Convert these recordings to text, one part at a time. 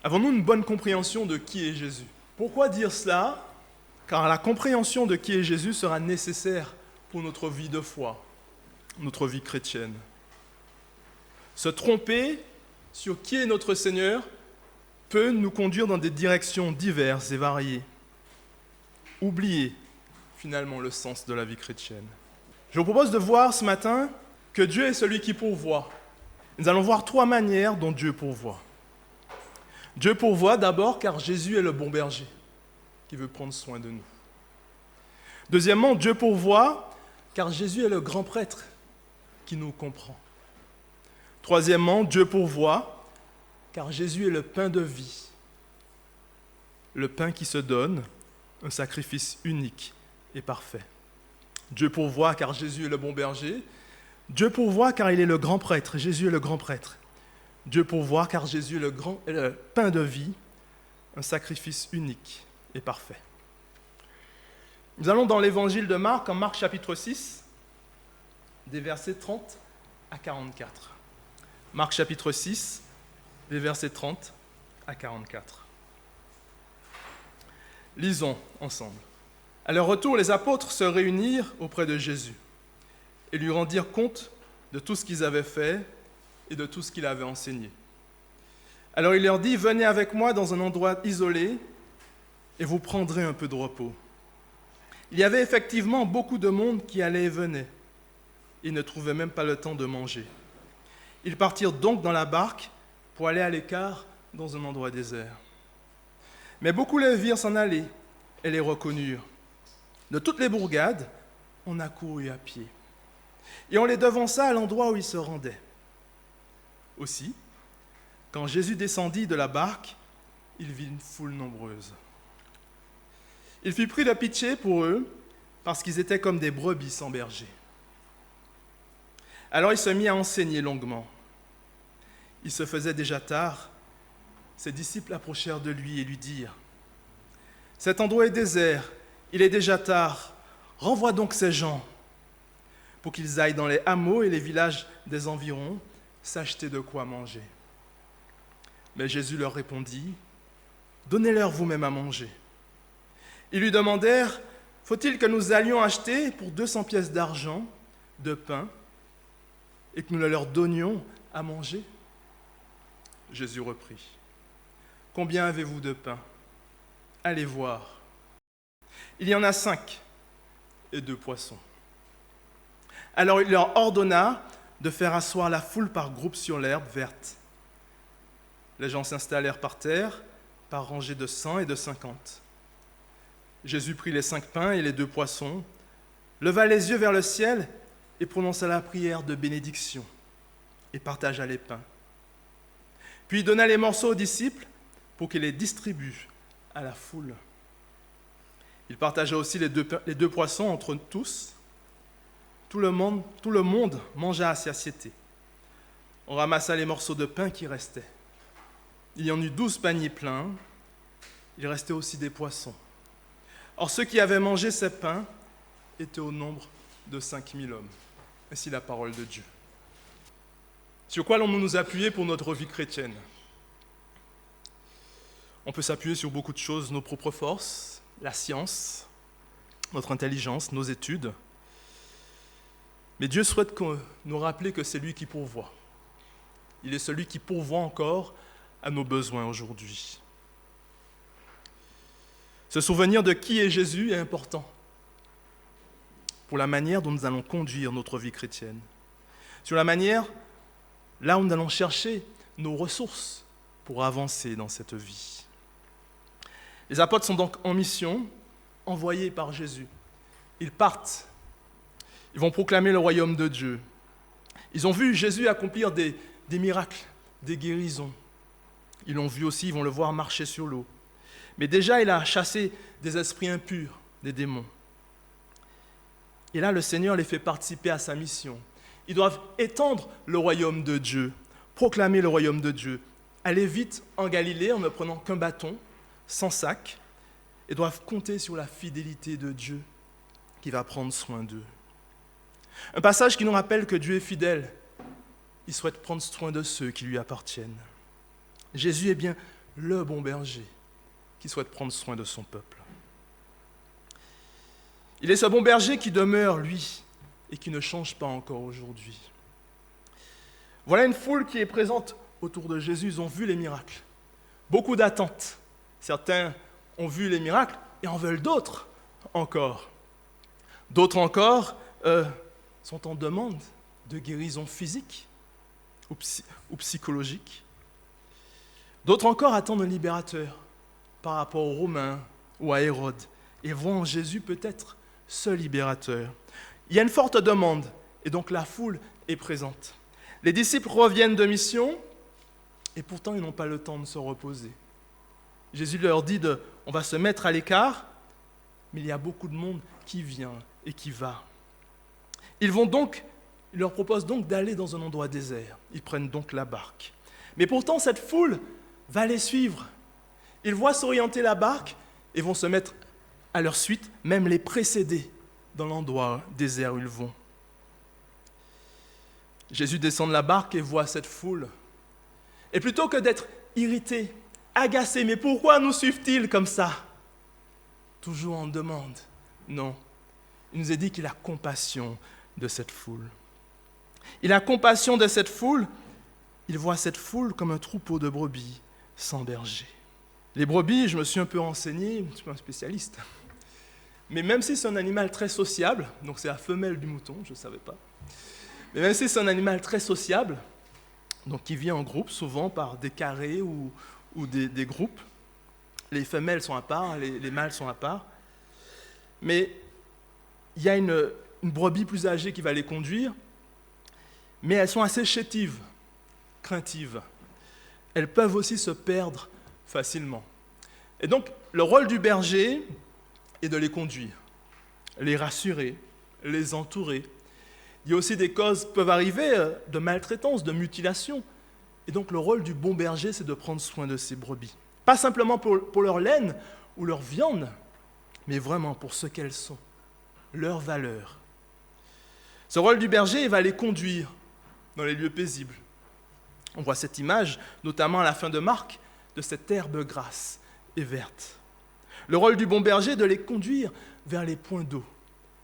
Avons-nous une bonne compréhension de qui est Jésus? Pourquoi dire cela? Car la compréhension de qui est Jésus sera nécessaire pour notre vie de foi, notre vie chrétienne. Se tromper sur qui est notre Seigneur peut nous conduire dans des directions diverses et variées. Oublier finalement le sens de la vie chrétienne. Je vous propose de voir ce matin que Dieu est celui qui pourvoit. Nous allons voir 3 manières dont Dieu pourvoit. Dieu pourvoit d'abord car Jésus est le bon berger qui veut prendre soin de nous. Deuxièmement, Dieu pourvoit car Jésus est le grand prêtre qui nous comprend. Troisièmement, Dieu pourvoit car Jésus est le pain de vie, le pain qui se donne, un sacrifice unique et parfait. Dieu pourvoit car Jésus est le bon berger. Dieu pourvoit car il est le grand prêtre. Jésus est le grand prêtre. Dieu pourvoit car Jésus est le pain de vie, un sacrifice unique et parfait. Nous allons dans l'évangile de Marc, en Marc chapitre 6, des versets 30 à 44. Marc chapitre 6, des versets 30 à 44. Lisons ensemble. À leur retour, les apôtres se réunirent auprès de Jésus et lui rendirent compte de tout ce qu'ils avaient fait et de tout ce qu'il avait enseigné. Alors il leur dit, « Venez avec moi dans un endroit isolé et vous prendrez un peu de repos. » Il y avait effectivement beaucoup de monde qui allait et venait. Ils ne trouvaient même pas le temps de manger. Ils partirent donc dans la barque pour aller à l'écart dans un endroit désert. Mais beaucoup les virent s'en aller et les reconnurent. De toutes les bourgades, on accourut à pied. Et on les devança à l'endroit où ils se rendaient. Aussi, quand Jésus descendit de la barque, il vit une foule nombreuse. Il fut pris de pitié pour eux, parce qu'ils étaient comme des brebis sans berger. Alors il se mit à enseigner longuement. Il se faisait déjà tard. Ses disciples approchèrent de lui et lui dirent, « Cet endroit est désert, il est déjà tard. Renvoie donc ces gens pour qu'ils aillent dans les hameaux et les villages des environs s'acheter de quoi manger. » Mais Jésus leur répondit, « Donnez-leur vous-même à manger. » Ils lui demandèrent, « Faut-il que nous allions acheter pour 200 pièces d'argent de pain et que nous le leur donnions à manger ?» Jésus reprit, « Combien avez-vous de pain? Allez voir. Il y en a 5 et 2 poissons. » Alors il leur ordonna de faire asseoir la foule par groupes sur l'herbe verte. Les gens s'installèrent par terre, par rangées de 100 et de 50. Jésus prit les 5 pains et les 2 poissons, leva les yeux vers le ciel et prononça la prière de bénédiction et partagea les pains. Puis il donna les morceaux aux disciples pour qu'ils les distribuent à la foule. Il partagea aussi les deux poissons entre tous. Tout le monde mangea à satiété. On ramassa les morceaux de pain qui restaient. Il y en eut 12 paniers pleins. Il restait aussi des poissons. Or, ceux qui avaient mangé ces pains étaient au nombre de 5000 hommes. Ainsi la parole de Dieu. Sur quoi allons-nous nous appuyer pour notre vie chrétienne? On peut s'appuyer sur beaucoup de choses, nos propres forces, la science, notre intelligence, nos études. Mais Dieu souhaite nous rappeler que c'est lui qui pourvoit. Il est celui qui pourvoit encore à nos besoins aujourd'hui. Se souvenir de qui est Jésus est important pour la manière dont nous allons conduire notre vie chrétienne, sur la manière là où nous allons chercher nos ressources pour avancer dans cette vie. Les apôtres sont donc en mission, envoyés par Jésus. Ils partent, ils vont proclamer le royaume de Dieu. Ils ont vu Jésus accomplir des miracles, des guérisons. Ils l'ont vu aussi, ils vont le voir marcher sur l'eau. Mais déjà, il a chassé des esprits impurs, des démons. Et là, le Seigneur les fait participer à sa mission. Ils doivent étendre le royaume de Dieu, proclamer le royaume de Dieu, aller vite en Galilée en ne prenant qu'un bâton, sans sac, et doivent compter sur la fidélité de Dieu qui va prendre soin d'eux. Un passage qui nous rappelle que Dieu est fidèle. Il souhaite prendre soin de ceux qui lui appartiennent. Jésus est bien le bon berger qui souhaite prendre soin de son peuple. Il est ce bon berger qui demeure, lui, et qui ne change pas encore aujourd'hui. Voilà une foule qui est présente autour de Jésus. Ils ont vu les miracles. Beaucoup d'attentes. Certains ont vu les miracles et en veulent d'autres encore. D'autres encore sont en demande de guérison physique ou psychologique. D'autres encore attendent un libérateur par rapport aux Romains ou à Hérode et voient en Jésus peut-être ce libérateur. Il y a une forte demande et donc la foule est présente. Les disciples reviennent de mission et pourtant ils n'ont pas le temps de se reposer. Jésus leur dit on va se mettre à l'écart, mais il y a beaucoup de monde qui vient et qui va. Il leur propose donc d'aller dans un endroit désert. Ils prennent donc la barque. Mais pourtant cette foule va les suivre. Ils voient s'orienter la barque et vont se mettre à leur suite, même les précéder dans l'endroit désert où ils vont. Jésus descend de la barque et voit cette foule. Et plutôt que d'être irrité, agacé, mais pourquoi nous suivent-ils comme ça? Toujours en demande. Non, il nous est dit qu'il a compassion de cette foule. Il a compassion de cette foule. Il voit cette foule comme un troupeau de brebis sans berger. Les brebis, je me suis un peu renseigné, je ne suis pas un spécialiste, mais même si c'est un animal très sociable, donc c'est la femelle du mouton, je ne savais pas, mais même si c'est un animal très sociable, donc qui vit en groupe, souvent par des carrés ou des groupes, les femelles sont à part, les mâles sont à part, mais il y a une brebis plus âgée qui va les conduire, mais elles sont assez chétives, craintives. Elles peuvent aussi se perdre facilement. Et donc, le rôle du berger est de les conduire, les rassurer, les entourer. Il y a aussi des causes peuvent arriver de maltraitance, de mutilation. Et donc, le rôle du bon berger, c'est de prendre soin de ces brebis. Pas simplement pour leur laine ou leur viande, mais vraiment pour ce qu'elles sont, leur valeur. Ce rôle du berger, il va les conduire dans les lieux paisibles. On voit cette image, notamment à la fin de Marc, de cette herbe grasse et verte. Le rôle du bon berger est de les conduire vers les points d'eau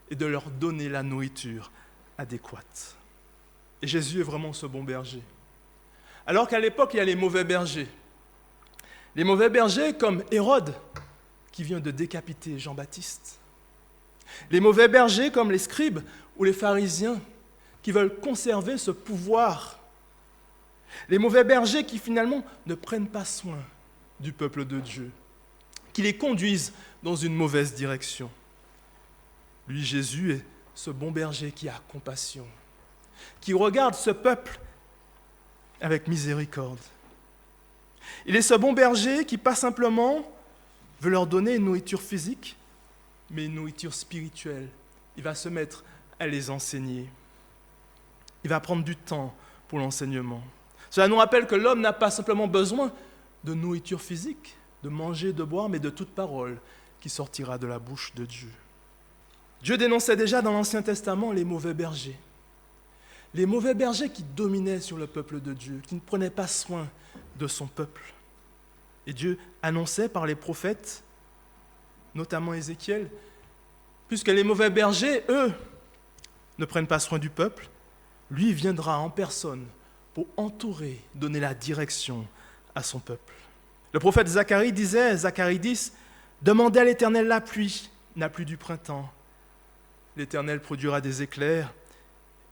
et de leur donner la nourriture adéquate. Et Jésus est vraiment ce bon berger. Alors qu'à l'époque, il y a les mauvais bergers. Les mauvais bergers comme Hérode, qui vient de décapiter Jean-Baptiste. Les mauvais bergers comme les scribes ou les pharisiens, qui veulent conserver ce pouvoir. Les mauvais bergers qui finalement ne prennent pas soin du peuple de Dieu, qui les conduisent dans une mauvaise direction. Lui, Jésus, est ce bon berger qui a compassion, qui regarde ce peuple avec miséricorde. Il est ce bon berger qui, pas simplement, veut leur donner une nourriture physique, mais une nourriture spirituelle. Il va se mettre à les enseigner. Il va prendre du temps pour l'enseignement. Cela nous rappelle que l'homme n'a pas simplement besoin de nourriture physique, de manger, de boire, mais de toute parole qui sortira de la bouche de Dieu. Dieu dénonçait déjà dans l'Ancien Testament les mauvais bergers. Les mauvais bergers qui dominaient sur le peuple de Dieu, qui ne prenaient pas soin de son peuple. Et Dieu annonçait par les prophètes, notamment Ézéchiel, puisque les mauvais bergers, eux, ne prennent pas soin du peuple, lui viendra en personne pour entourer, donner la direction à son peuple. Le prophète Zacharie disait, Zacharie 10, « Demandez à l'Éternel la pluie, n'a plus du printemps. L'Éternel produira des éclairs,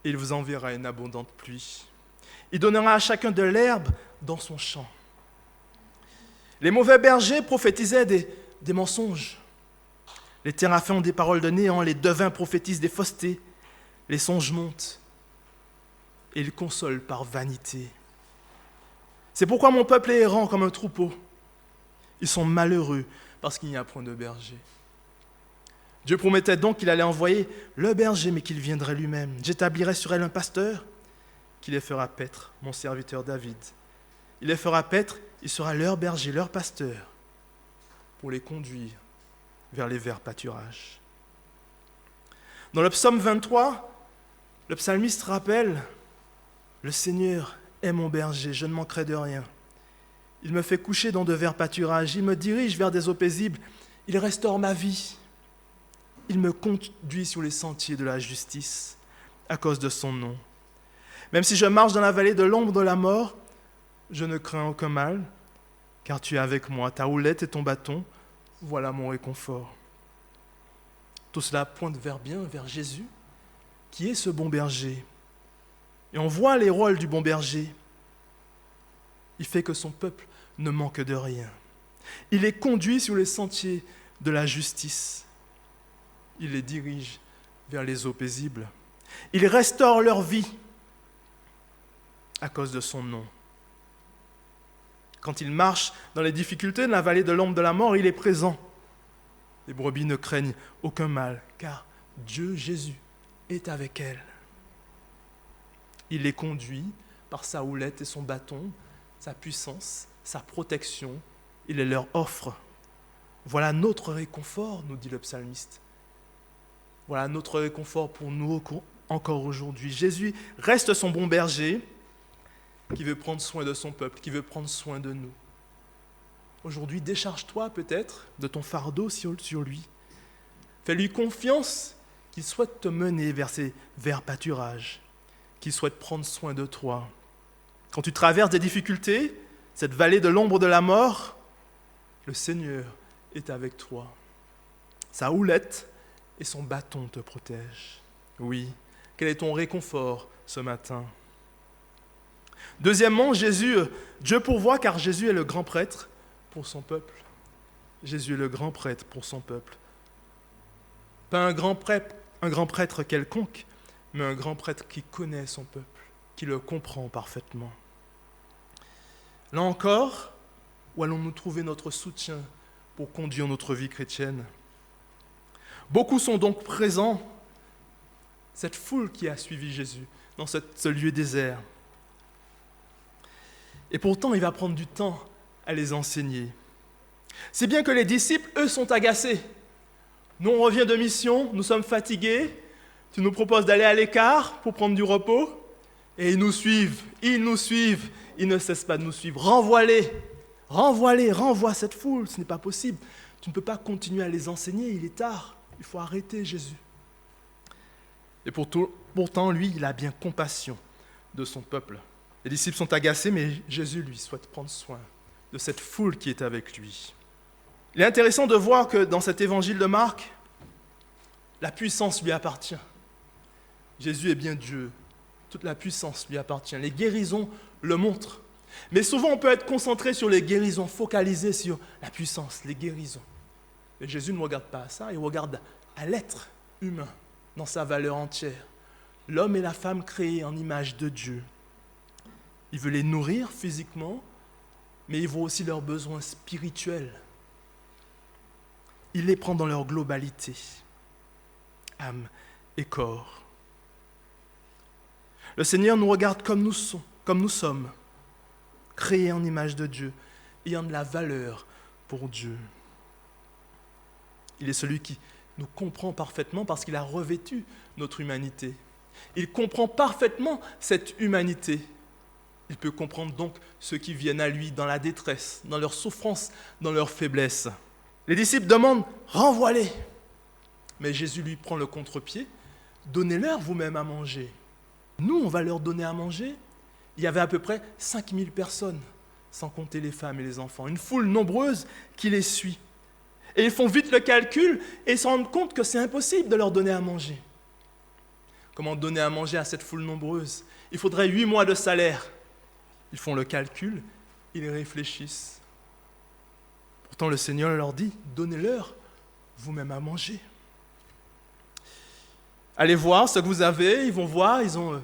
et il vous enverra une abondante pluie. Il donnera à chacun de l'herbe dans son champ. » Les mauvais bergers prophétisaient des mensonges. Les téraphins ont des paroles de néant, les devins prophétisent des faussetés, les songes montent, et ils consolent par vanité. C'est pourquoi mon peuple est errant comme un troupeau. Ils sont malheureux parce qu'il n'y a point de berger. Dieu promettait donc qu'il allait envoyer le berger, mais qu'il viendrait lui-même. J'établirai sur elle un pasteur qui les fera paître, mon serviteur David. Il les fera paître, il sera leur berger, leur pasteur, pour les conduire vers les verts pâturages. Dans le psaume 23, le psalmiste rappelle « Le Seigneur est mon berger, je ne manquerai de rien. Il me fait coucher dans de verts pâturages. Il me dirige vers des eaux paisibles. Il restaure ma vie. Il me conduit sur les sentiers de la justice à cause de son nom. Même si je marche dans la vallée de l'ombre de la mort, je ne crains aucun mal, car tu es avec moi. Ta houlette et ton bâton, voilà mon réconfort. Tout cela pointe vers Jésus, qui est ce bon berger. Et on voit les rôles du bon berger. Il fait que son peuple ne manque de rien. Il les conduit sur les sentiers de la justice. Il les dirige vers les eaux paisibles. Il restaure leur vie à cause de son nom. Quand il marche dans les difficultés de la vallée de l'ombre de la mort, il est présent. Les brebis ne craignent aucun mal, car Dieu, Jésus, est avec elles. Il les conduit par sa houlette et son bâton, sa puissance, sa protection. Il les leur offre. Voilà notre réconfort, nous dit le psalmiste. Voilà notre réconfort pour nous encore aujourd'hui. Jésus reste son bon berger qui veut prendre soin de son peuple, qui veut prendre soin de nous. Aujourd'hui, décharge-toi peut-être de ton fardeau sur lui. Fais-lui confiance qu'il souhaite te mener vers ces verts pâturages, qu'il souhaite prendre soin de toi. Quand tu traverses des difficultés, cette vallée de l'ombre de la mort, le Seigneur est avec toi. Sa houlette et son bâton te protègent. Oui, quel est ton réconfort ce matin? Deuxièmement, Dieu pourvoit car Jésus est le grand prêtre pour son peuple. Jésus est le grand prêtre pour son peuple. Pas un grand prêtre quelconque, mais un grand prêtre qui connaît son peuple, qui le comprend parfaitement. Là encore, où allons-nous trouver notre soutien pour conduire notre vie chrétienne? Beaucoup sont donc présents, cette foule qui a suivi Jésus, dans ce lieu désert. Et pourtant, il va prendre du temps à les enseigner. C'est bien que les disciples, eux, sont agacés. Nous, on revient de mission, nous sommes fatigués, tu nous proposes d'aller à l'écart pour prendre du repos, et ils nous suivent, ils ne cessent pas de nous suivre. Renvoie-les, renvoie cette foule, ce n'est pas possible. Tu ne peux pas continuer à les enseigner, il est tard, il faut arrêter Jésus. Et pourtant, lui, il a bien compassion de son peuple. Les disciples sont agacés, mais Jésus, lui, souhaite prendre soin de cette foule qui est avec lui. Il est intéressant de voir que dans cet évangile de Marc, la puissance lui appartient. Jésus est bien Dieu. Toute la puissance lui appartient. Les guérisons le montrent. Mais souvent, on peut être concentré sur les guérisons, focalisé sur la puissance, les guérisons. Mais Jésus ne regarde pas à ça, il regarde à l'être humain dans sa valeur entière. L'homme et la femme créés en image de Dieu. Il veut les nourrir physiquement, mais il voit aussi leurs besoins spirituels. Il les prend dans leur globalité, âme et corps. Le Seigneur nous regarde comme nous sommes, créés en image de Dieu, ayant de la valeur pour Dieu. Il est celui qui nous comprend parfaitement parce qu'il a revêtu notre humanité. Il comprend parfaitement cette humanité. Il peut comprendre donc ceux qui viennent à lui dans la détresse, dans leur souffrance, dans leur faiblesse. Les disciples demandent « renvoie-les ». Mais Jésus lui prend le contre-pied « donnez-leur vous-même à manger ». Nous, on va leur donner à manger. Il y avait à peu près 5000 personnes, sans compter les femmes et les enfants. Une foule nombreuse qui les suit. Et ils font vite le calcul et ils se rendent compte que c'est impossible de leur donner à manger. Comment donner à manger à cette foule nombreuse? Il faudrait 8 mois de salaire. Ils font le calcul, ils réfléchissent. Pourtant, le Seigneur leur dit, donnez-leur vous-même à manger. Allez voir ce que vous avez, ils vont voir, ils ont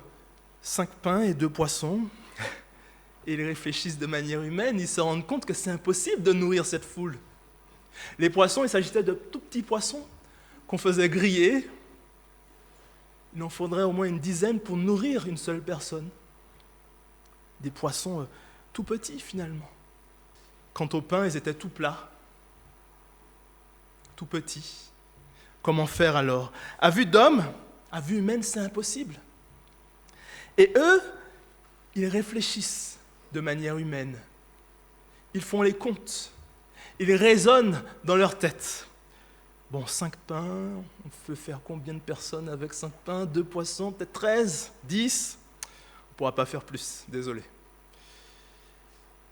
5 pains et 2 poissons. Et ils réfléchissent de manière humaine, ils se rendent compte que c'est impossible de nourrir cette foule. Les poissons, il s'agissait de tout petits poissons qu'on faisait griller. Il en faudrait au moins une dizaine pour nourrir une seule personne. Des poissons tout petits finalement. Quant aux pains, ils étaient tout plats, tout petits. Comment faire alors? À vue d'homme, à vue humaine, c'est impossible. Et eux, ils réfléchissent de manière humaine. ils font les comptes. Ils raisonnent dans leur tête. Bon, 5 pains, on peut faire combien de personnes avec 5 pains, 2 poissons, peut-être 13, 10 ? On ne pourra pas faire plus, désolé.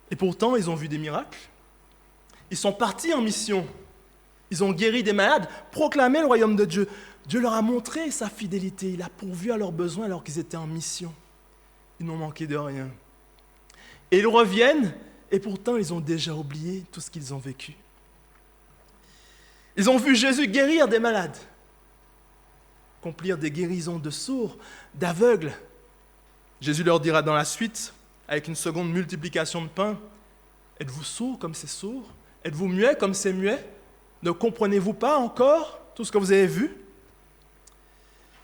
Et pourtant, ils ont vu des miracles. Ils sont partis en mission. Ils ont guéri des malades, proclamé le royaume de Dieu. Dieu leur a montré sa fidélité. Il a pourvu à leurs besoins alors qu'ils étaient en mission. Ils n'ont manqué de rien. Et ils reviennent, et pourtant, ils ont déjà oublié tout ce qu'ils ont vécu. Ils ont vu Jésus guérir des malades, accomplir des guérisons de sourds, d'aveugles. Jésus leur dira dans la suite, avec une seconde multiplication de pain, « Êtes-vous sourds comme c'est sourd ? Êtes-vous muets comme c'est muet ? Ne comprenez-vous pas encore tout ce que vous avez vu ?»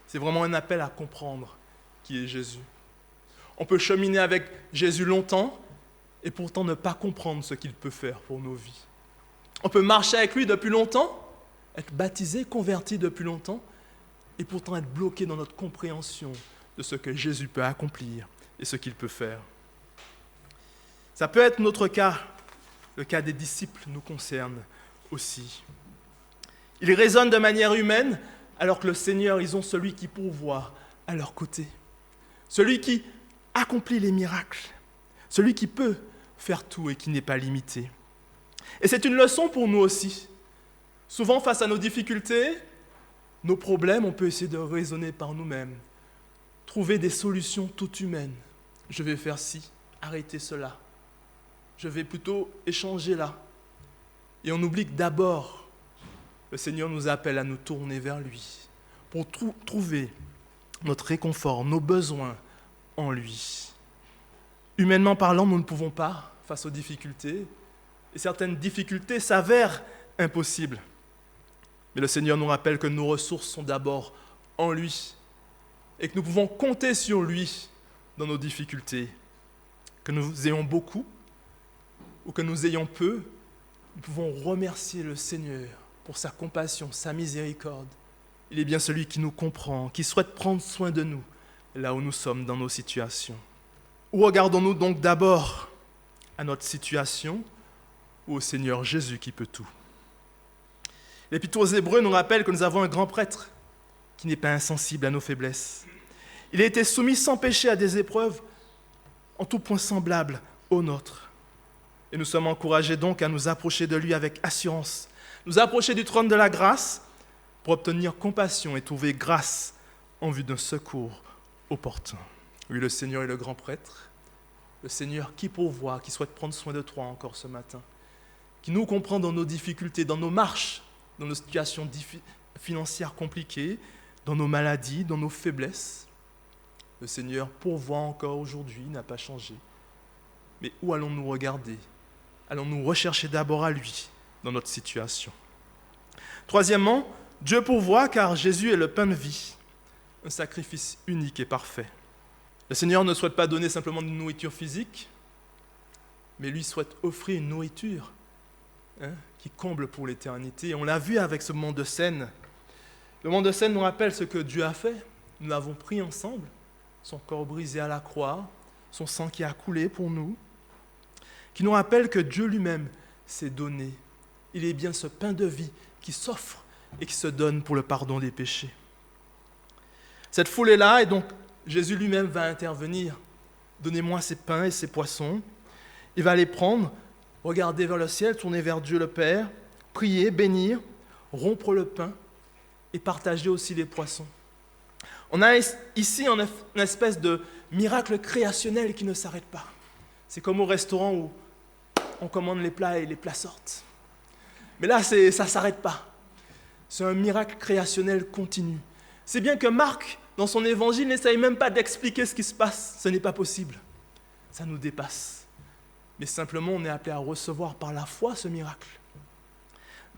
C'est vraiment un appel à comprendre qui est Jésus. On peut cheminer avec Jésus longtemps et pourtant ne pas comprendre ce qu'il peut faire pour nos vies. On peut marcher avec lui depuis longtemps, être baptisé, converti depuis longtemps, et pourtant être bloqué dans notre compréhension de ce que Jésus peut accomplir et ce qu'il peut faire. Ça peut être notre cas, le cas des disciples nous concerne aussi. Ils raisonnent de manière humaine, alors que le Seigneur, ils ont celui qui pourvoit à leur côté. Celui qui accomplit les miracles, celui qui peut faire tout et qui n'est pas limité. Et c'est une leçon pour nous aussi. Souvent, face à nos difficultés, nos problèmes, on peut essayer de raisonner par nous-mêmes, trouver des solutions toutes humaines. Je vais faire ci, arrêter cela. Je vais plutôt échanger là. Et on oublie que d'abord, le Seigneur nous appelle à nous tourner vers lui pour trouver notre réconfort, nos besoins en lui. Humainement parlant, nous ne pouvons pas face aux difficultés. Et certaines difficultés s'avèrent impossibles. Mais le Seigneur nous rappelle que nos ressources sont d'abord en lui et que nous pouvons compter sur lui dans nos difficultés. Que nous ayons beaucoup ou que nous ayons peu, nous pouvons remercier le Seigneur pour sa compassion, sa miséricorde. Il est bien celui qui nous comprend, qui souhaite prendre soin de nous là où nous sommes dans nos situations. Où regardons-nous donc d'abord à notre situation ou au Seigneur Jésus qui peut tout? L'Épître aux Hébreux nous rappelle que nous avons un grand prêtre qui n'est pas insensible à nos faiblesses. Il a été soumis sans péché à des épreuves en tout point semblables aux nôtres. Et nous sommes encouragés donc à nous approcher de lui avec assurance, nous approcher du trône de la grâce pour obtenir compassion et trouver grâce en vue d'un secours opportun. Oui, le Seigneur est le grand prêtre, le Seigneur qui pourvoit, qui souhaite prendre soin de toi encore ce matin, qui nous comprend dans nos difficultés, dans nos marches, dans nos situations financières compliquées, dans nos maladies, dans nos faiblesses. Le Seigneur pourvoit encore aujourd'hui, il n'a pas changé. Mais où allons-nous regarder ? Allons-nous rechercher d'abord à lui dans notre situation ? Troisièmement, Dieu pourvoit car Jésus est le pain de vie, un sacrifice unique et parfait. Le Seigneur ne souhaite pas donner simplement une nourriture physique, mais lui souhaite offrir une nourriture qui comble pour l'éternité. Et on l'a vu avec ce moment de scène. Le moment de scène nous rappelle ce que Dieu a fait. Nous l'avons pris ensemble, son corps brisé à la croix, son sang qui a coulé pour nous, qui nous rappelle que Dieu lui-même s'est donné. Il est bien ce pain de vie qui s'offre et qui se donne pour le pardon des péchés. Cette foule est là et donc Jésus lui-même va intervenir. Donnez-moi ces pains et ces poissons. Il va les prendre, regarder vers le ciel, tourner vers Dieu le Père, prier, bénir, rompre le pain et partager aussi les poissons. On a ici une espèce de miracle créationnel qui ne s'arrête pas. C'est comme au restaurant où on commande les plats et les plats sortent. Mais là, ça ne s'arrête pas. C'est un miracle créationnel continu. C'est bien que Marc, dans son évangile, n'essaye même pas d'expliquer ce qui se passe. Ce n'est pas possible. Ça nous dépasse. Mais simplement, on est appelé à recevoir par la foi ce miracle.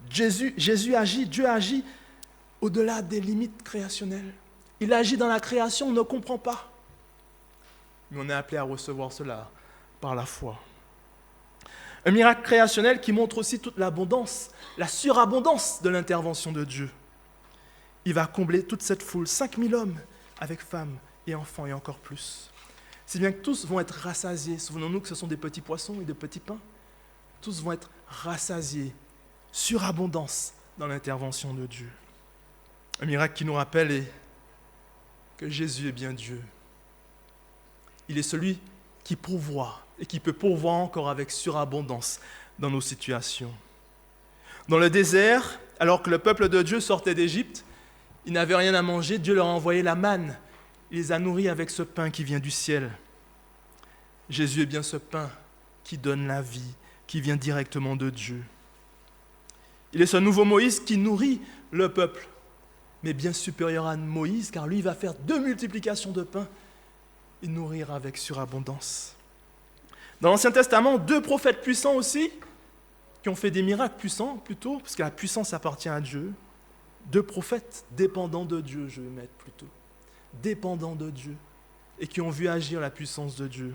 Jésus agit, Dieu agit au-delà des limites créationnelles. Il agit dans la création, on ne comprend pas. Mais on est appelé à recevoir cela par la foi. Un miracle créationnel qui montre aussi toute l'abondance, la surabondance de l'intervention de Dieu. Il va combler toute cette foule, 5000 hommes, avec femmes et enfants et encore plus. Si bien que tous vont être rassasiés. Souvenons-nous que ce sont des petits poissons et des petits pains. tous vont être rassasiés, surabondance dans l'intervention de Dieu. Un miracle qui nous rappelle que Jésus est bien Dieu. Il est celui qui pourvoit et qui peut pourvoir encore avec surabondance dans nos situations. Dans le désert, alors que le peuple de Dieu sortait d'Égypte, ils n'avaient rien à manger, Dieu leur a envoyé la manne. Il les a nourris avec ce pain qui vient du ciel. Jésus est bien ce pain qui donne la vie, qui vient directement de Dieu. Il est ce nouveau Moïse qui nourrit le peuple, mais bien supérieur à Moïse, car lui va faire 2 multiplications de pain et nourrir avec surabondance. Dans l'Ancien Testament, 2 prophètes puissants aussi, qui ont fait des miracles puissants plutôt, parce que la puissance appartient à Dieu. 2 prophètes dépendants de Dieu, je vais mettre plutôt. Dépendants de Dieu, et qui ont vu agir la puissance de Dieu.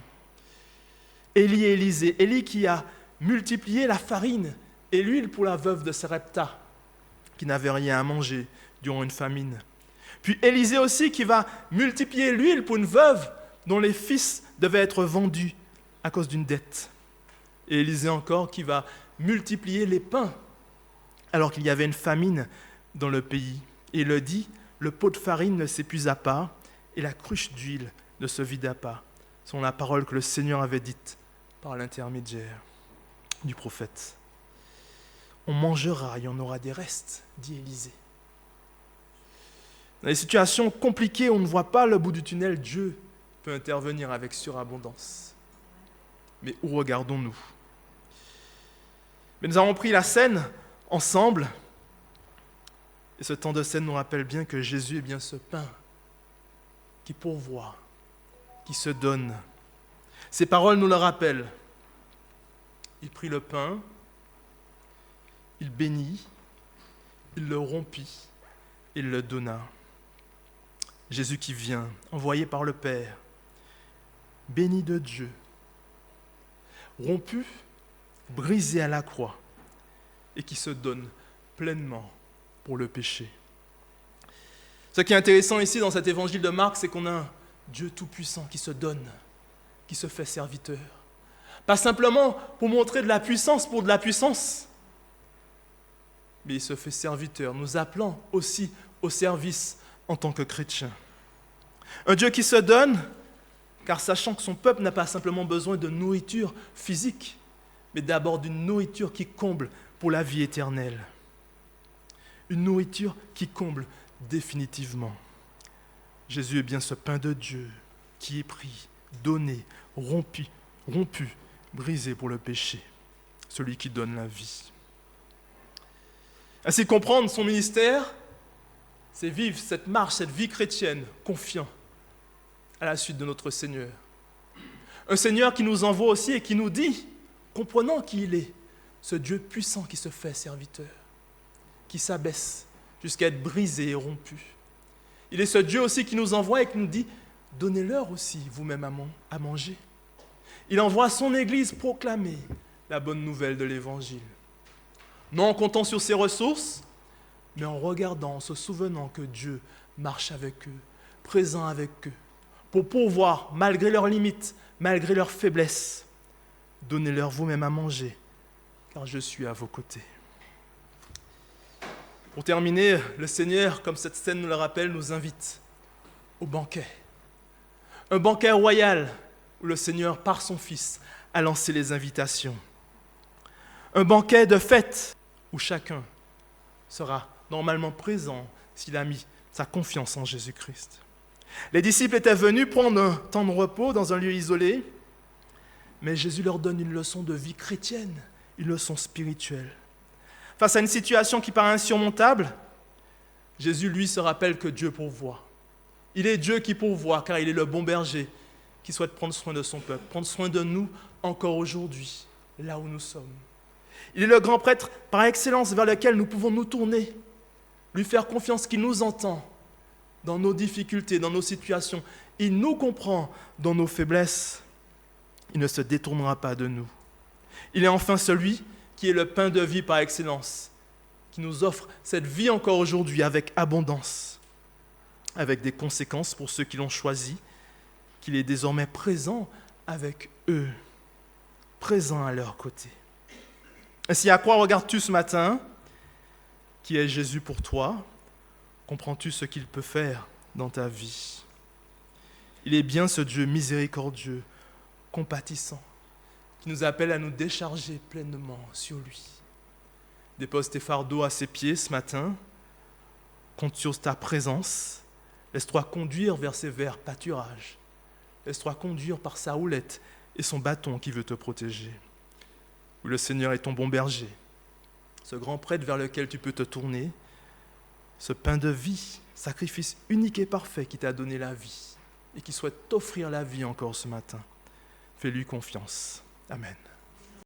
Élie et Élisée. Élie qui a multiplié la farine et l'huile pour la veuve de Sarepta, qui n'avait rien à manger durant une famine. Puis Élisée aussi qui va multiplier l'huile pour une veuve dont les fils devaient être vendus à cause d'une dette. Et Élisée encore qui va multiplier les pains alors qu'il y avait une famine dans le pays. Et il le dit, le pot de farine ne s'épuisa pas et la cruche d'huile ne se vida pas. C'est la parole que le Seigneur avait dite par l'intermédiaire du prophète. On mangera, il y en aura des restes, dit Élisée. Dans les situations compliquées, on ne voit pas le bout du tunnel, Dieu peut intervenir avec surabondance. Mais où regardons-nous ? Mais nous avons pris la scène ensemble, et ce temps de scène nous rappelle bien que Jésus est bien ce pain qui pourvoit, qui se donne. Ces paroles nous le rappellent. Il prit le pain, il bénit, il le rompit, il le donna. Jésus qui vient, envoyé par le Père, béni de Dieu, rompu, brisé à la croix, et qui se donne pleinement pour le péché. Ce qui est intéressant ici dans cet évangile de Marc, c'est qu'on a un Dieu tout-puissant qui se donne, qui se fait serviteur. Pas simplement pour montrer de la puissance pour de la puissance, mais il se fait serviteur, nous appelant aussi au service en tant que chrétiens. Un Dieu qui se donne, car sachant que son peuple n'a pas simplement besoin de nourriture physique, mais d'abord d'une nourriture qui comble pour la vie éternelle. Une nourriture qui comble définitivement. Jésus est bien ce pain de Dieu qui est pris, donné, rompu, brisé pour le péché, celui qui donne la vie. Ainsi, comprendre son ministère, c'est vivre cette marche, cette vie chrétienne, confiant à la suite de notre Seigneur. Un Seigneur qui nous envoie aussi et qui nous dit, comprenant qui il est, ce Dieu puissant qui se fait serviteur, qui s'abaisse jusqu'à être brisé et rompu. Il est ce Dieu aussi qui nous envoie et qui nous dit, donnez-leur aussi vous-même à manger. Il envoie son Église proclamer la bonne nouvelle de l'Évangile. Non en comptant sur ses ressources, mais en regardant, en se souvenant que Dieu marche avec eux, présent avec eux, pour pouvoir, malgré leurs limites, malgré leurs faiblesses, donnez-leur vous-même à manger, car je suis à vos côtés. Pour terminer, le Seigneur, comme cette scène nous le rappelle, nous invite au banquet. Un banquet royal où le Seigneur, par son Fils, a lancé les invitations. Un banquet de fête où chacun sera normalement présent s'il a mis sa confiance en Jésus-Christ. Les disciples étaient venus prendre un temps de repos dans un lieu isolé, mais Jésus leur donne une leçon de vie chrétienne, une leçon spirituelle. Face à une situation qui paraît insurmontable, Jésus, lui, se rappelle que Dieu pourvoit. Il est Dieu qui pourvoit, car il est le bon berger qui souhaite prendre soin de son peuple, prendre soin de nous encore aujourd'hui, là où nous sommes. Il est le grand prêtre par excellence vers lequel nous pouvons nous tourner, lui faire confiance qu'il nous entend dans nos difficultés, dans nos situations. Il nous comprend dans nos faiblesses. Il ne se détournera pas de nous. Il est enfin celui qui est le pain de vie par excellence, qui nous offre cette vie encore aujourd'hui avec abondance, avec des conséquences pour ceux qui l'ont choisi, qu'il est désormais présent avec eux, présent à leur côté. Ainsi, à quoi regardes-tu ce matin? Qui est Jésus pour toi? Comprends-tu ce qu'il peut faire dans ta vie? Il est bien ce Dieu miséricordieux, compatissant, qui nous appelle à nous décharger pleinement sur lui. Dépose tes fardeaux à ses pieds ce matin, compte sur ta présence, laisse-toi conduire vers ses verts pâturages, laisse-toi conduire par sa houlette et son bâton qui veut te protéger. Oui, le Seigneur est ton bon berger, ce grand prêtre vers lequel tu peux te tourner, ce pain de vie, sacrifice unique et parfait qui t'a donné la vie et qui souhaite t'offrir la vie encore ce matin. Fais-lui confiance. Amen.